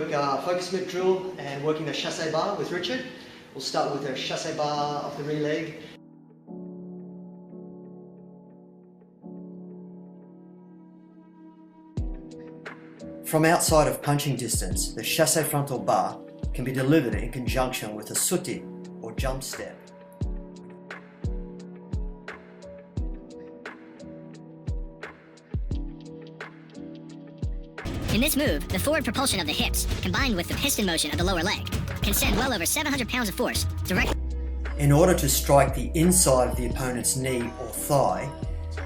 work focus grip drill and working the chasse bar with Richard. We'll start with a chasse bar off the rear leg. From outside of punching distance, the chasse frontal bar can be delivered in conjunction with a suti or jump step. In this move, the forward propulsion of the hips, combined with the piston motion of the lower leg, can send well over 700 pounds of force directly. In order to strike the inside of the opponent's knee or thigh,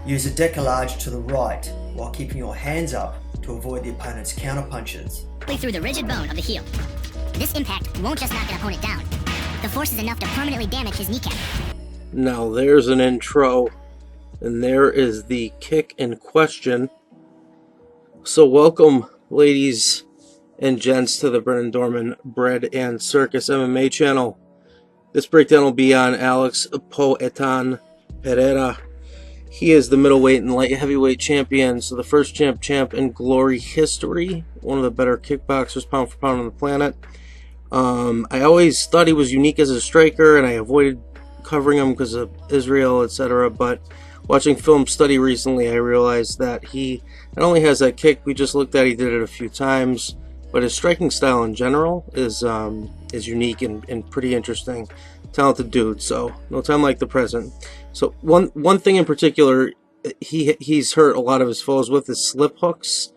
use a décollage to the right while keeping your hands up to avoid the opponent's counter punches. Through the rigid bone of the heel. This impact won't just knock an opponent down. The force is enough to permanently damage his kneecap. Now there's an intro, and there is the kick in question. So welcome, ladies and gents, to the Brennan Dorman Bread and Circus MMA channel. This breakdown will be on Alex Po Atan Pereira. He is the middleweight and light heavyweight champion, so the first champ in glory history. One of the better kickboxers pound for pound on the planet. I always thought he was unique as a striker, and I avoided covering him because of Israel, etc. But watching film study recently, I realized that he not only has that kick we just looked at, he did it a few times, but his striking style in general is unique and pretty interesting. Talented dude, so no time like the present. So one thing in particular he's hurt a lot of his foes with is slip hooks.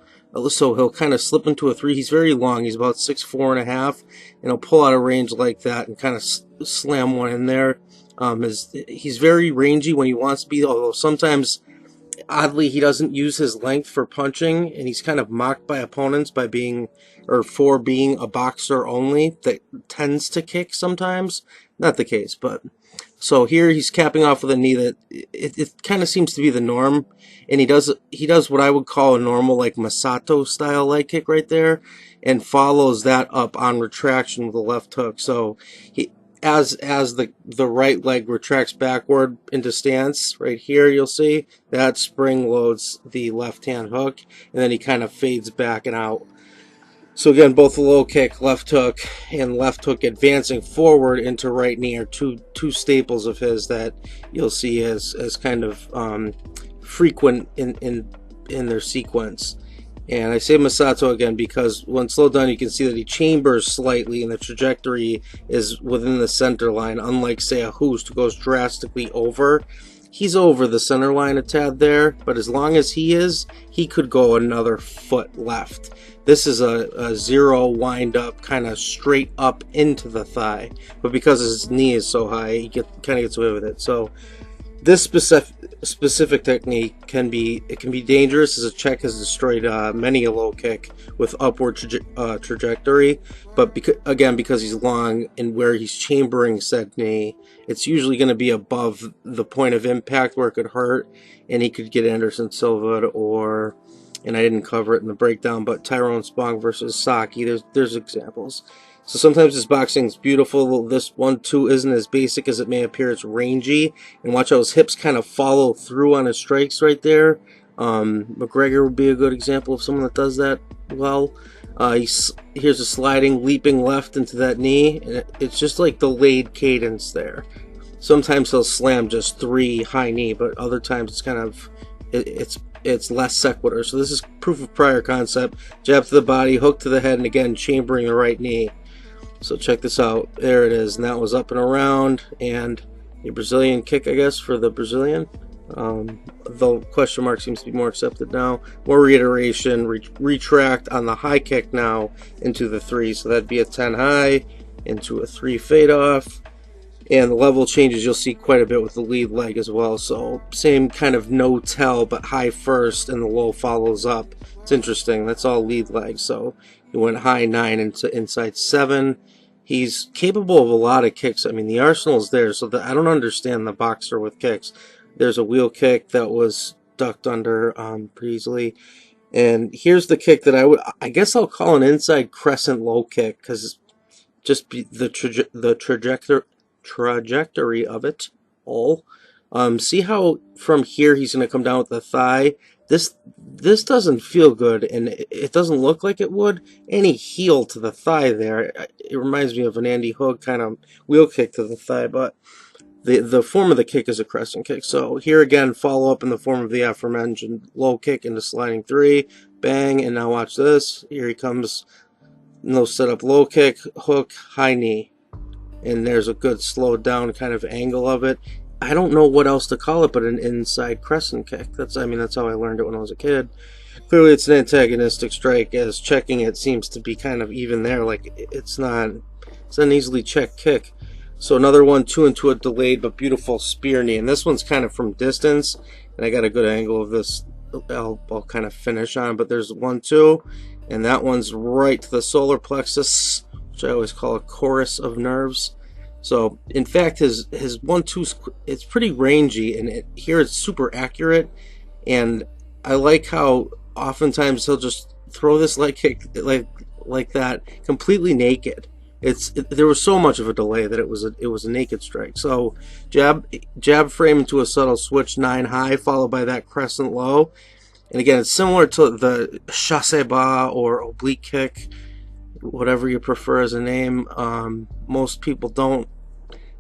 So he'll kind of slip into a three. He's very long. He's about 6'4.5", and he'll pull out of range like that and kind of slam one in there. He's very rangy when he wants to be, although sometimes, oddly, he doesn't use his length for punching, and he's kind of mocked by opponents by being, or for being a boxer only that tends to kick sometimes. Not the case, but so here he's capping off with a knee that it kind of seems to be the norm, and he does what I would call a normal like Masato style leg kick right there, and follows that up on retraction with a left hook. So he, as the right leg retracts backward into stance, right here you'll see that spring loads the left hand hook, and then he kind of fades back and out. So again, both the low kick, left hook, and left hook advancing forward into right knee are two staples of his that you'll see as kind of frequent in their sequence. And I say Masato again because when slowed down you can see that he chambers slightly and the trajectory is within the center line, unlike say a Hoost who goes drastically over. He's over the center line a tad there, but as long as he could go another foot left. This is a zero wind up, kind of straight up into the thigh, but because his knee is so high, he kind of gets away with it. So this specific technique can be dangerous, as a Czech has destroyed many a low kick with upward trajectory. But because he's long and where he's chambering said knee, it's usually going to be above the point of impact where it could hurt, and he could get Anderson Silva or, and I didn't cover it in the breakdown, but Tyrone Spong versus Saki. There's examples. So sometimes his boxing is beautiful. This one too isn't as basic as it may appear. It's rangy, and watch how his hips kind of follow through on his strikes right there. McGregor would be a good example of someone that does that well. Here's a sliding, leaping left into that knee, and it's just like delayed cadence there. Sometimes he'll slam just 3 high knee, but other times it's kind of it's less sequitur. So this is proof of prior concept. Jab to the body, hook to the head, and again chambering the right knee. So check this out. There it is, and that was up and around, and a Brazilian kick, I guess, for the Brazilian. Though question mark seems to be more accepted now. More reiteration, retract on the high kick now into the 3. So that'd be a 10 high into a 3 fade off. And the level changes you'll see quite a bit with the lead leg as well. So same kind of no-tell, but high first and the low follows up. It's interesting. That's all lead leg. So he went high 9 into inside 7. He's capable of a lot of kicks. I mean, the arsenal is there. So I don't understand the boxer with kicks. There's a wheel kick that was ducked under pretty easily. And here's the kick that I guess I'll call an inside crescent low kick, because just the trajectory of it all. See how from here he's going to come down with the thigh, this doesn't feel good, and it doesn't look like it would. Any heel to the thigh there, it reminds me of an Andy Hook kind of wheel kick to the thigh, but the form of the kick is a crescent kick. So here again, follow up in the form of the aforementioned low kick into sliding 3, bang, and now watch this. Here he comes, no setup, low kick, hook, high knee, and there's a good slowed down kind of angle of it. I don't know what else to call it but an inside crescent kick. That's how I learned it when I was a kid. Clearly it's an antagonistic strike, as checking it seems to be kind of even there. Like, it's an easily checked kick. So another 1-2 into a delayed but beautiful spear knee, and this one's kind of from distance, and I got a good angle of this. I'll kind of finish on, but there's 1-2, and that one's right to the solar plexus, which I always call a chorus of nerves. So in fact, his 1-2, it's pretty rangy, and here it's super accurate. And I like how oftentimes he'll just throw this leg kick like that completely naked. There was so much of a delay that it was a naked strike. So jab frame into a subtle switch 9 high, followed by that crescent low. And again, it's similar to the chassé bas or oblique kick, whatever you prefer as a name. Most people don't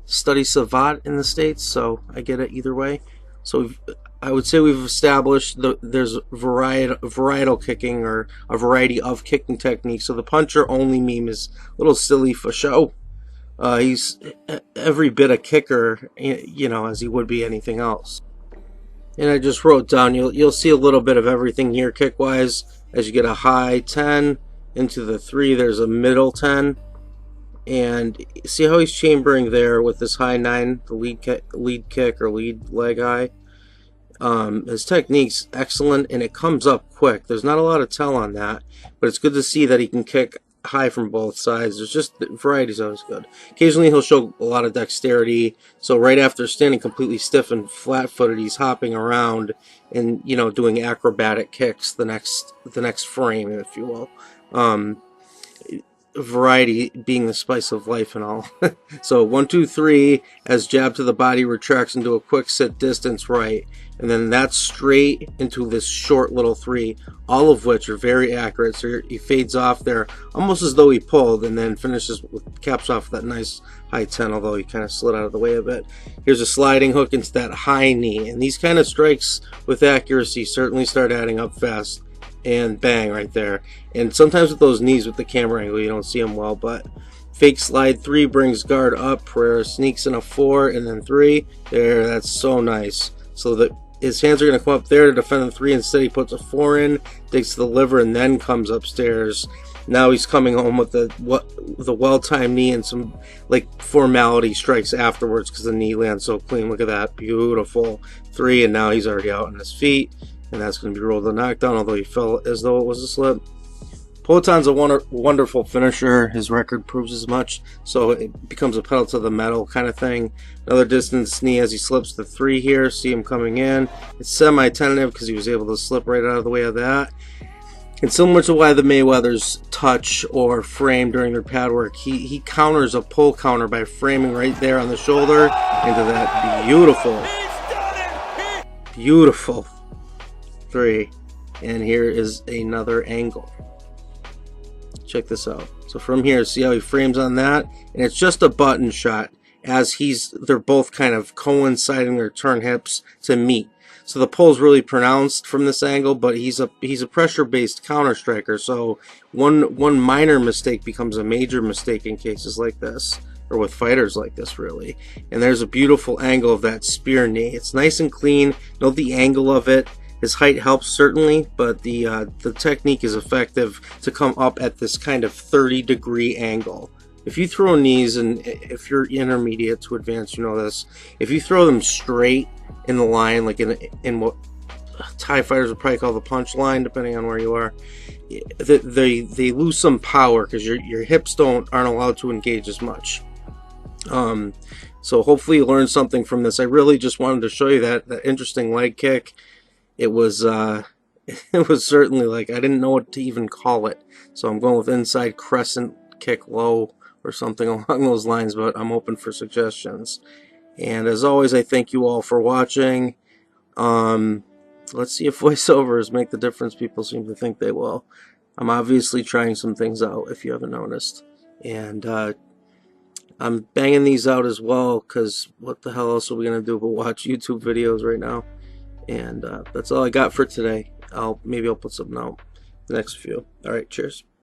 study savate in the States, so I get it either way. So I would say we've established there's varietal kicking, or a variety of kicking techniques. So the puncher only meme is a little silly for show. He's every bit a kicker, as he would be anything else. And I just wrote down, you'll see a little bit of everything here kick wise. As you get a high 10 into the 3, there's a middle 10. And see how he's chambering there with this high 9, the lead kick or lead leg high. His technique's excellent, and it comes up quick. There's not a lot of tell on that, but it's good to see that he can kick high from both sides. There's just, variety's always good. Occasionally he'll show a lot of dexterity. So right after standing completely stiff and flat-footed, he's hopping around and doing acrobatic kicks the next frame, if you will. Variety being the spice of life and all. So 1-2-3, as jab to the body retracts into a quick sit distance right, and then that's straight into this short little 3, all of which are very accurate. So he fades off there almost as though he pulled, and then finishes with caps off that nice high 10, although he kind of slid out of the way a bit. Here's a sliding hook into that high knee, and these kind of strikes with accuracy certainly start adding up fast. And bang, right there. And sometimes with those knees with the camera angle, you don't see them well, but fake slide 3 brings guard up. Pereira sneaks in a 4 and then 3. There, that's so nice. So that his hands are going to come up there to defend the 3. Instead, he puts a 4 in, digs to the liver, and then comes upstairs. Now he's coming home with the well-timed knee and some formality strikes afterwards because the knee lands so clean. Look at that, beautiful 3, and now he's already out on his feet. And that's going to be rolled a knockdown, although he fell as though it was a slip. Po Atan's a wonderful finisher. His record proves as much. So it becomes a pedal to the metal kind of thing. Another distance knee as he slips the 3 here. See him coming in. It's semi-tentative because he was able to slip right out of the way of that. And similar to why the Mayweathers touch or frame during their pad work, he counters a pull counter by framing right there on the shoulder into that beautiful 3, and here is another angle. Check this out. So from here, see how he frames on that, and it's just a button shot as they're both kind of coinciding their turn hips to meet. So the pull's really pronounced from this angle, but he's a pressure-based counter striker. So one minor mistake becomes a major mistake in cases like this, or with fighters like this, really. And there's a beautiful angle of that spear knee. It's nice and clean. Note the angle of it. His height helps certainly, but the technique is effective to come up at this kind of 30-degree angle. If you throw knees, and if you're intermediate to advanced, you know this. If you throw them straight in the line, like in what Thai fighters would probably call the punch line, depending on where you are, they lose some power because your hips aren't allowed to engage as much. So hopefully you learned something from this. I really just wanted to show you that interesting leg kick. It was certainly I didn't know what to even call it. So I'm going with inside crescent kick low or something along those lines, but I'm open for suggestions. And as always, I thank you all for watching. let's see if voiceovers make the difference people seem to think they will. I'm obviously trying some things out, if you haven't noticed. And I'm banging these out as well, because what the hell else are we going to do but watch YouTube videos right now? And that's all I got for today. Maybe I'll put something out the next few. Alright, cheers.